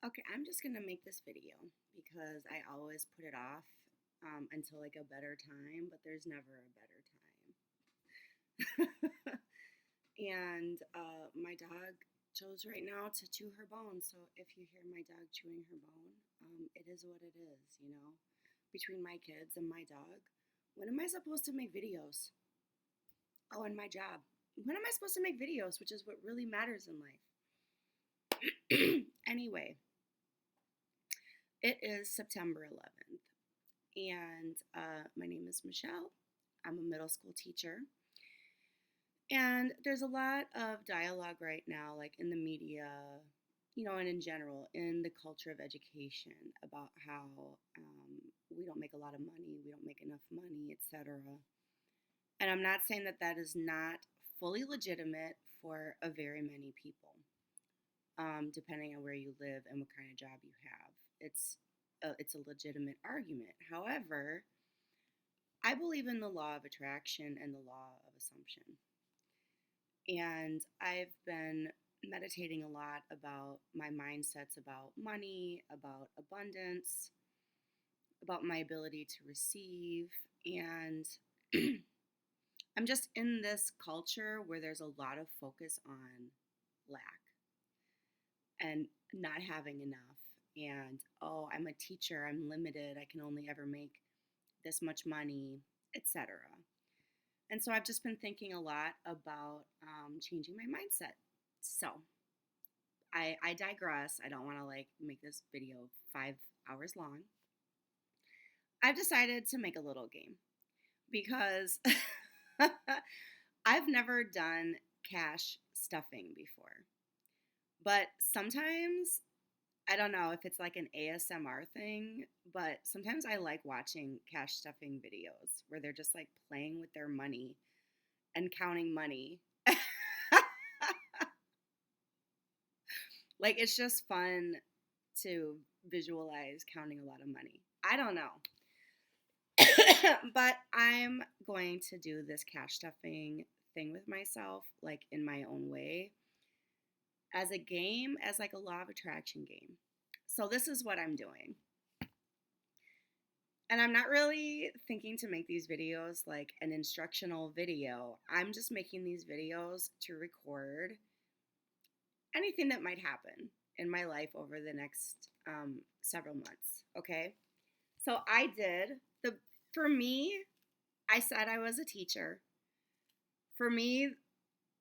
Okay, I'm just gonna make this video because I always put it off until like a better time, but there's never a better time. And my dog chose right now to chew her bone. So if you hear my dog chewing her bone, it is what it is. Between my kids and my dog, when am I supposed to make videos? Oh, and my job. When am I supposed to make videos, which is what really matters in life? Anyway, it is September 11th, and my name is Michelle. I'm a middle school teacher. And there's a lot of dialogue right now, like in the media, and in general, in the culture of education, about how we don't make a lot of money, we don't make enough money, etc. And I'm not saying that that is not fully legitimate for a very many people, depending on where you live and what kind of job you have. It's a legitimate argument. However, I believe in the law of attraction and the law of assumption. And I've been meditating a lot about my mindsets about money, about abundance, about my ability to receive. And I'm just in this culture where there's a lot of focus on lack and not having enough. And, oh, I'm a teacher, I'm limited, I can only ever make this much money, etc. And so I've just been thinking a lot about changing my mindset. So I digress. I don't want to like make this video 5 hours long. I've decided to make a little game because I've never done cash stuffing before. But sometimes, I don't know if it's like an ASMR thing, but sometimes I like watching cash stuffing videos where they're just like playing with their money and counting money. Like, it's just fun to visualize counting a lot of money. I don't know. But I'm going to do this cash stuffing thing with myself, like in my own way, as a game, as like a law of attraction game. So, this is what I'm doing. And I'm not really thinking to make these videos like an instructional video. I'm just making these videos to record anything that might happen in my life over the next several months. Okay. So I did for me, I said I was a teacher. For me,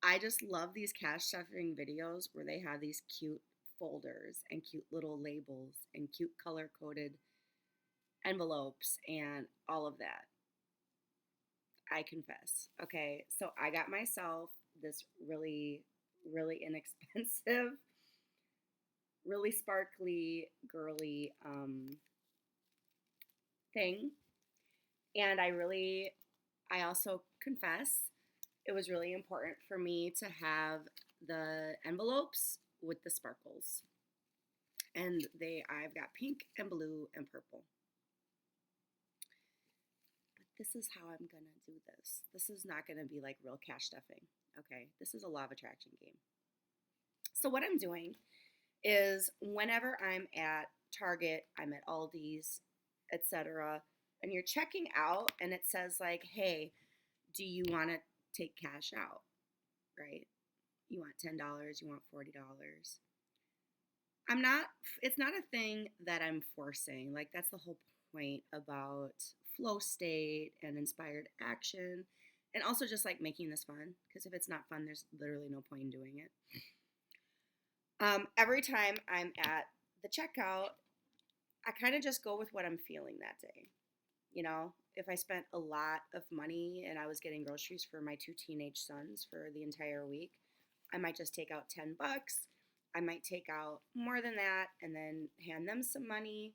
I just love these cash stuffing videos where they have these cute folders and cute little labels and cute color coded envelopes and all of that. I confess. Okay. So I got myself this really, really inexpensive, really sparkly, girly thing. And I also confess, it was really important for me to have the envelopes with the sparkles. And I've got pink and blue and purple. But this is how I'm going to do this. This is not going to be like real cash stuffing. Okay. This is a law of attraction game. So, what I'm doing is whenever I'm at Target, I'm at Aldi's, etc., and you're checking out and it says like, "Hey, do you want to take cash out?" Right? You want $10, you want $40. I'm not It's not a thing that I'm forcing. Like, that's the whole point about flow state and inspired action, and also just like making this fun, because if it's not fun, there's literally no point in doing it. Every time I'm at the checkout, I kind of just go with what I'm feeling that day. If I spent a lot of money and I was getting groceries for my two teenage sons for the entire week, I might just take out $10. I might take out more than that and then hand them some money.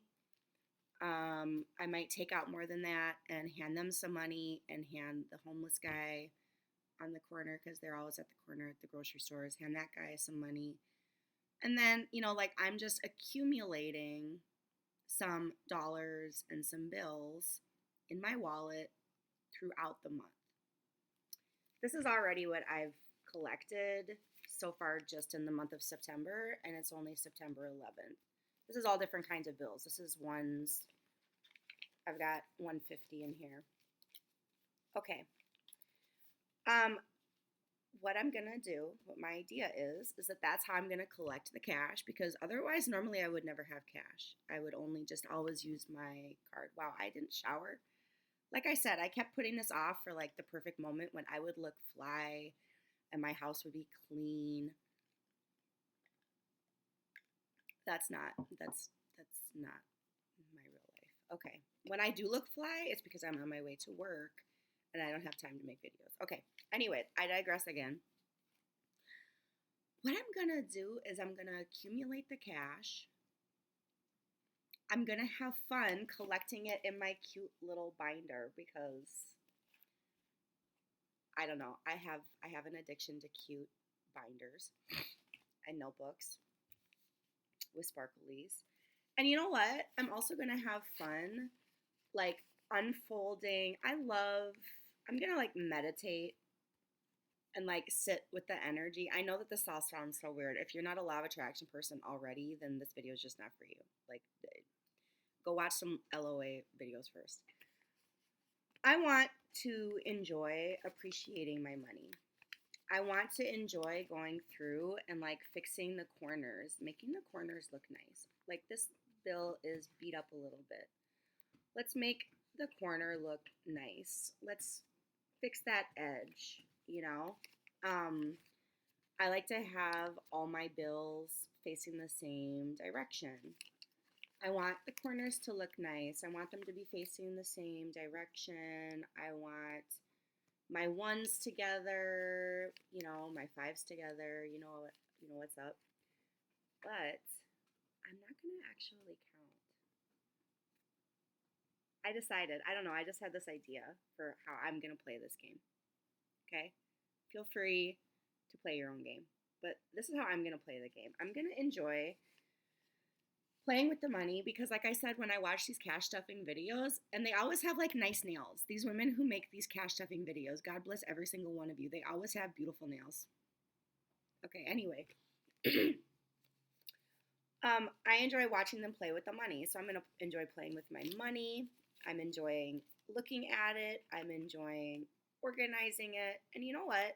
I might take out more than that and hand them some money and hand the homeless guy on the corner, because they're always at the corner at the grocery stores, hand that guy some money. And then, like, I'm just accumulating some dollars and some bills in my wallet throughout the month. This is already what I've collected so far just in the month of September, and it's only September 11th. This is all different kinds of bills. This is ones. I've got 150 in here. Okay. What I'm gonna do, what my idea is that that's how I'm gonna collect the cash, because otherwise, normally I would never have cash. I would only just always use my card. Wow, I didn't shower. Like I said, I kept putting this off for like the perfect moment when I would look fly and my house would be clean. That's not my real life. Okay. When I do look fly, it's because I'm on my way to work and I don't have time to make videos. Okay. Anyway, I digress again. What I'm gonna do is I'm gonna accumulate the cash. I'm gonna have fun collecting it in my cute little binder because I don't know. I have an addiction to cute binders and notebooks with sparklies. And you know what? I'm also going to have fun like unfolding. I'm going to like meditate and like sit with the energy. I know that this all sounds so weird. If you're not a law of attraction person already, then this video is just not for you. Like, go watch some LOA videos first. I want to enjoy appreciating my money. I want to enjoy going through and like fixing the corners, making the corners look nice. Like this bill is beat up a little bit. Let's make the corner look nice. Let's fix that edge, you know? I like to have all my bills facing the same direction. I want the corners to look nice. I want them to be facing the same direction. I want my ones together, you know, my fives together, you know what's up. But I'm not going to actually count. I decided, I don't know, I just had this idea for how I'm going to play this game. Okay? Feel free to play your own game. But this is how I'm going to play the game. I'm going to enjoy playing with the money because, like I said, when I watch these cash stuffing videos, and they always have like nice nails. These women who make these cash stuffing videos, God bless every single one of you. They always have beautiful nails. Okay, anyway. I enjoy watching them play with the money. So I'm going to enjoy playing with my money. I'm enjoying looking at it. I'm enjoying organizing it. And you know what?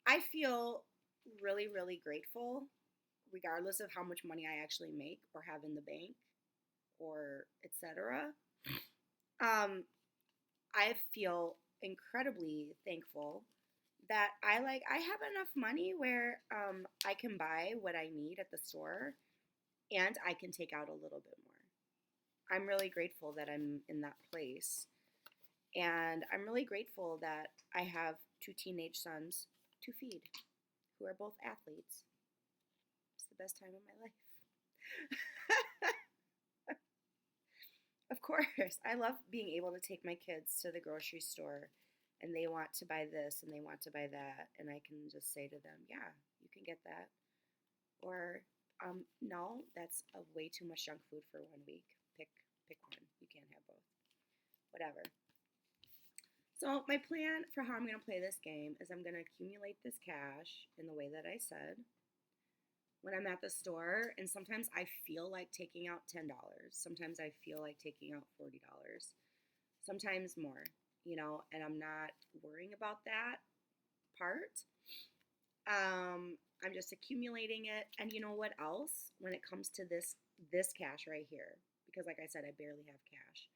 I feel really, really grateful, regardless of how much money I actually make or have in the bank or etc. I feel incredibly thankful that I have enough money where I can buy what I need at the store and I can take out a little bit more. I'm really grateful that I'm in that place. And I'm really grateful that I have 2 teenage sons to feed who are both athletes. It's the best time of my life. Of course, I love being able to take my kids to the grocery store and they want to buy this and they want to buy that. And I can just say to them, yeah, you can get that. Or, no, that's way too much junk food for 1 week. Pick one. You can't have both. Whatever. So my plan for how I'm going to play this game is I'm going to accumulate this cash in the way that I said. When I'm at the store, and sometimes I feel like taking out $10. Sometimes I feel like taking out $40. Sometimes more, you know, and I'm not worrying about that part. I'm just accumulating it. And you know what else? When it comes to this cash right here, because like I said, I barely have cash.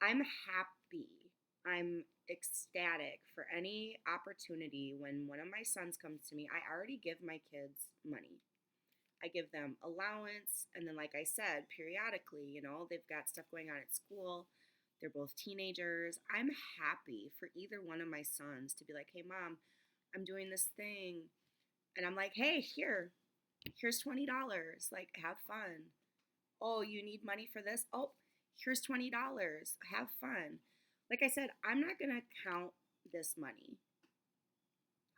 I'm happy. I'm ecstatic for any opportunity when one of my sons comes to me. I already give my kids money. I give them allowance, and then like I said, periodically, you know, they've got stuff going on at school. They're both teenagers. I'm happy for either one of my sons to be like, hey, Mom, I'm doing this thing. And I'm like, hey, here's $20. Like, have fun. Oh, you need money for this? Oh, here's $20. Have fun. Like I said, I'm not going to count this money.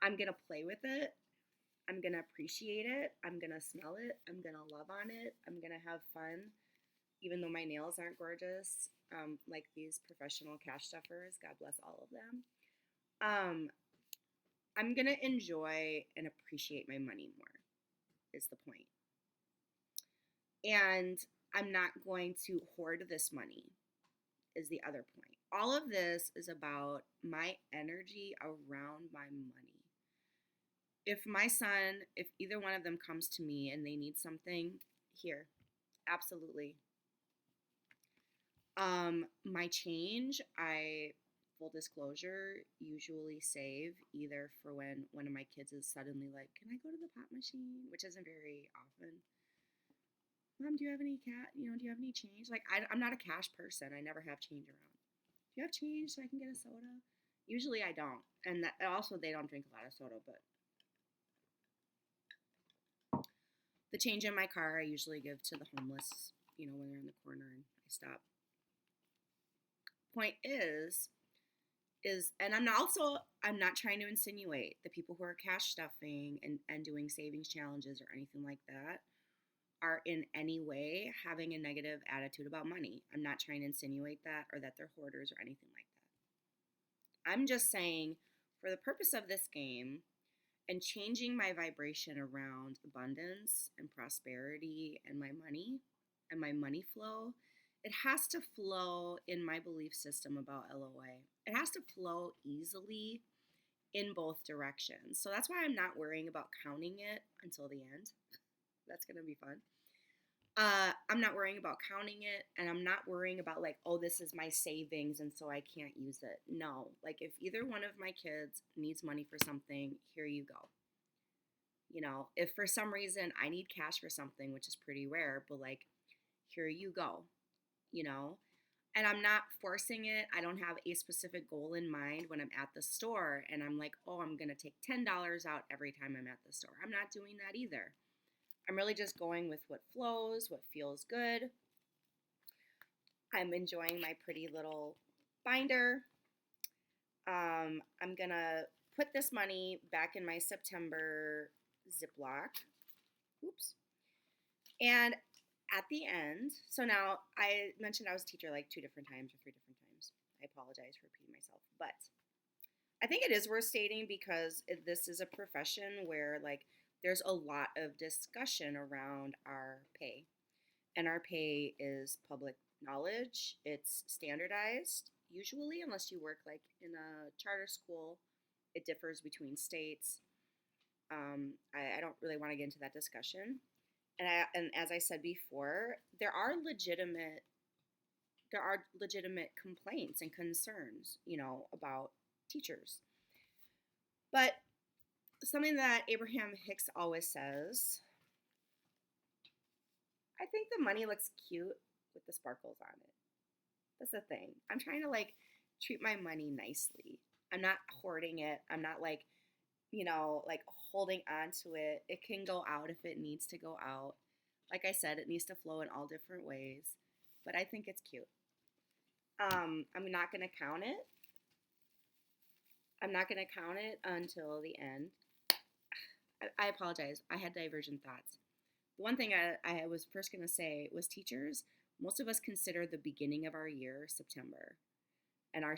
I'm going to play with it. I'm going to appreciate it. I'm going to smell it. I'm going to love on it. I'm going to have fun, even though my nails aren't gorgeous, like these professional cash stuffers. God bless all of them. I'm going to enjoy and appreciate my money more is the point. And I'm not going to hoard this money, is the other point. All of this is about my energy around my money. If my son, if either one of them comes to me and they need something, here, absolutely. My change, I, full disclosure, usually save either for when one of my kids is suddenly like, "Can I go to the pop machine?" Which isn't very often. "Mom, do you have any do you have any change?" Like, I'm not a cash person. I never have change around. "Do you have change so I can get a soda?" Usually I don't. And that, also, they don't drink a lot of soda, but the change in my car I usually give to the homeless, when they're in the corner and I stop. Point is and I'm not trying to insinuate the people who are cash stuffing and doing savings challenges or anything like that are in any way having a negative attitude about money. I'm not trying to insinuate that or that they're hoarders or anything like that. I'm just saying, for the purpose of this game and changing my vibration around abundance and prosperity and my money flow, it has to flow in my belief system about LOA. It has to flow easily in both directions. So that's why I'm not worrying about counting it until the end. That's going to be fun. I'm not worrying about counting it, and I'm not worrying about like, oh, this is my savings and so I can't use it. No, like if either one of my kids needs money for something, here you go. If for some reason I need cash for something, which is pretty rare, but like, here you go, you know? And I'm not forcing it. I don't have a specific goal in mind when I'm at the store and I'm like, oh, I'm going to take $10 out every time I'm at the store. I'm not doing that either. I'm really just going with what flows, what feels good. I'm enjoying my pretty little binder. I'm going to put this money back in my September Ziploc. Oops. And at the end, so now I mentioned I was a teacher like 2 different times or 3 different times. I apologize for repeating myself, but I think it is worth stating because this is a profession where like there's a lot of discussion around our pay. And our pay is public knowledge. It's standardized usually, unless you work like in a charter school. It differs between states. I don't really want to get into that discussion. And as I said before, there are legitimate complaints and concerns, about teachers. But something that Abraham Hicks always says, I think the money looks cute with the sparkles on it. That's the thing. I'm trying to like treat my money nicely. I'm not hoarding it. I'm not like, like holding on to it. It can go out if it needs to go out. Like I said, it needs to flow in all different ways. But I think it's cute. I'm not going to count it. I'm not going to count it until the end. I apologize. I had divergent thoughts. The one thing I was first going to say was teachers. Most of us consider the beginning of our year September, and our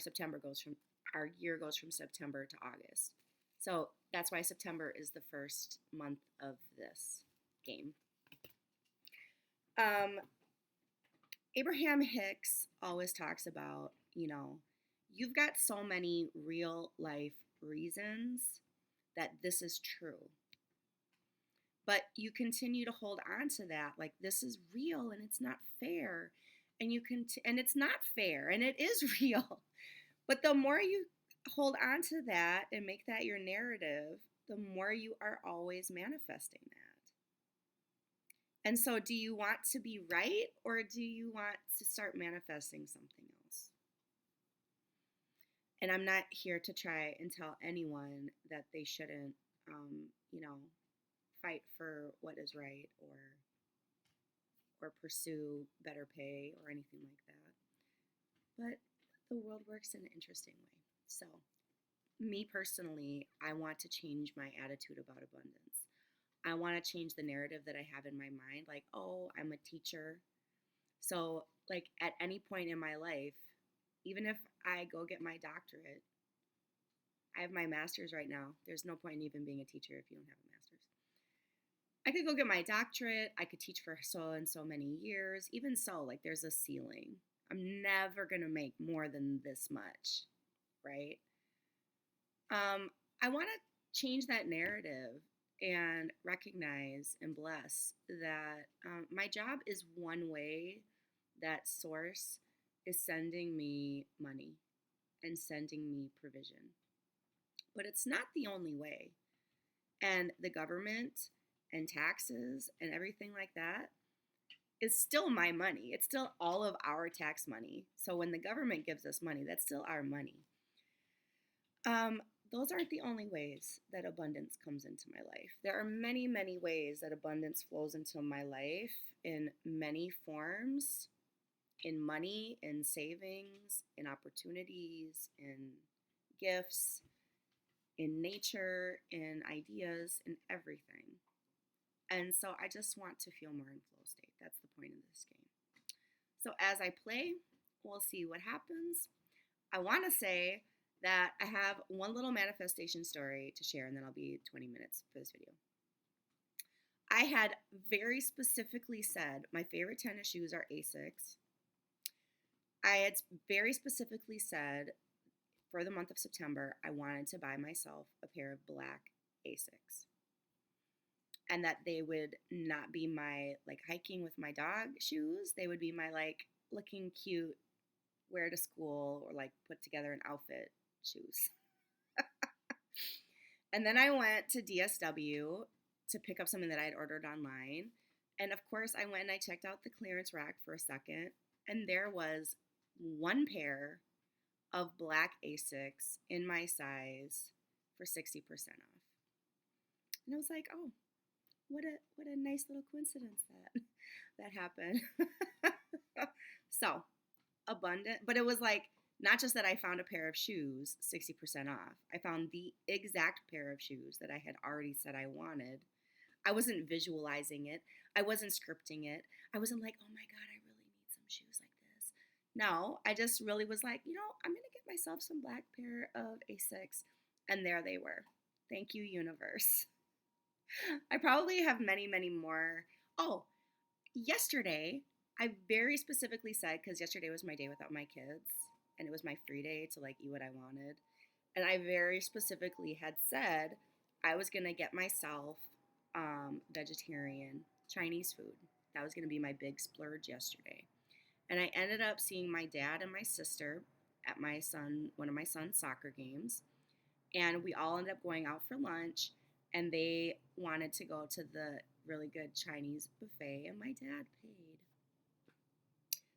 year goes from September to August. So that's why September is the first month of this game. Abraham Hicks always talks about, you've got so many real life reasons that this is true. But you continue to hold on to that, like this is real and it's not fair. And and it's not fair and it is real. But the more you hold on to that and make that your narrative, the more you are always manifesting that. And so do you want to be right or do you want to start manifesting something else? And I'm not here to try and tell anyone that they shouldn't, fight for what is right or pursue better pay or anything like that. But the world works in an interesting way. So, me personally, I want to change my attitude about abundance. I want to change the narrative that I have in my mind, like, oh, I'm a teacher. So, like, at any point in my life, even if I go get my doctorate, I have my master's right now. There's no point in even being a teacher if you don't have a master's. I could go get my doctorate. I could teach for so and so many years. Even so, like there's a ceiling. I'm never going to make more than this much, right? I want to change that narrative and recognize and bless that my job is one way that Source is sending me money and sending me provision. But it's not the only way. And the government and taxes and everything like that is still my money. It's still all of our tax money. So when the government gives us money, that's still our money. Those aren't the only ways that abundance comes into my life. There are many, many ways that abundance flows into my life in many forms, in money, in savings, in opportunities, in gifts, in nature, in ideas, in everything. And so I just want to feel more in flow state. That's the point of this game. So as I play, we'll see what happens. I want to say that I have one little manifestation story to share, and then I'll be 20 minutes for this video. I had very specifically said my favorite tennis shoes are Asics. I had very specifically said for the month of September, I wanted to buy myself a pair of black Asics. And that they would not be my like hiking with my dog shoes. They would be my like looking cute, wear to school or like put together an outfit shoes. And then I went to DSW to pick up something that I had ordered online. And of course, I went and I checked out the clearance rack for a second. And there was one pair of black Asics in my size for 60% off. And I was like, oh, what a nice little coincidence that happened. So abundant, but it was like not just that I found a pair of shoes 60% off. I found the exact pair of shoes that I had already said I wanted. I wasn't visualizing it. I wasn't scripting it. I wasn't like, oh my God, I really need some shoes like this. No, I just really was like, I'm going to get myself some black pair of Asics. And there they were. Thank you, universe. I probably have many, many more. Oh, yesterday, I very specifically said, because yesterday was my day without my kids, and it was my free day to like eat what I wanted. And I very specifically had said I was going to get myself vegetarian Chinese food. That was going to be my big splurge yesterday. And I ended up seeing my dad and my sister at one of my son's soccer games. And we all ended up going out for lunch. And they wanted to go to the really good Chinese buffet, and my dad paid.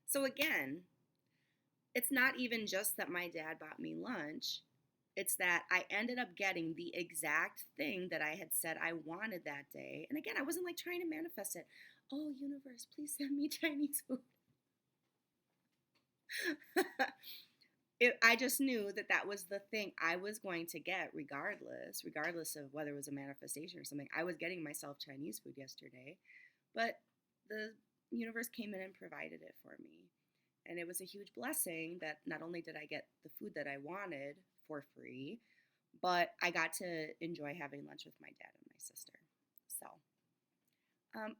So again, it's not even just that my dad bought me lunch. It's that I ended up getting the exact thing that I had said I wanted that day. And again, I wasn't like trying to manifest it. Oh, universe, please send me Chinese food. I just knew that was the thing I was going to get regardless of whether it was a manifestation or something. I was getting myself Chinese food yesterday, but the universe came in and provided it for me. And it was a huge blessing that not only did I get the food that I wanted for free, but I got to enjoy having lunch with my dad and my sister. So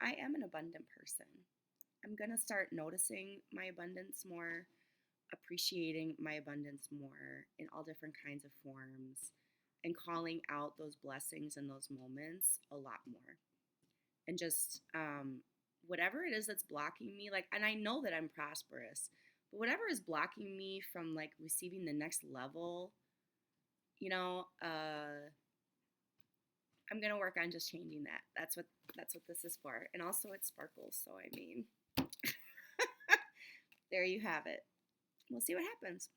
I am an abundant person. I'm going to start noticing my abundance more, appreciating my abundance more in all different kinds of forms, and calling out those blessings and those moments a lot more. And just whatever it is that's blocking me, like, and I know that I'm prosperous, but whatever is blocking me from like receiving the next level, I'm gonna work on just changing that. That's what this is for. And also it sparkles, so I mean, there you have it. We'll see what happens.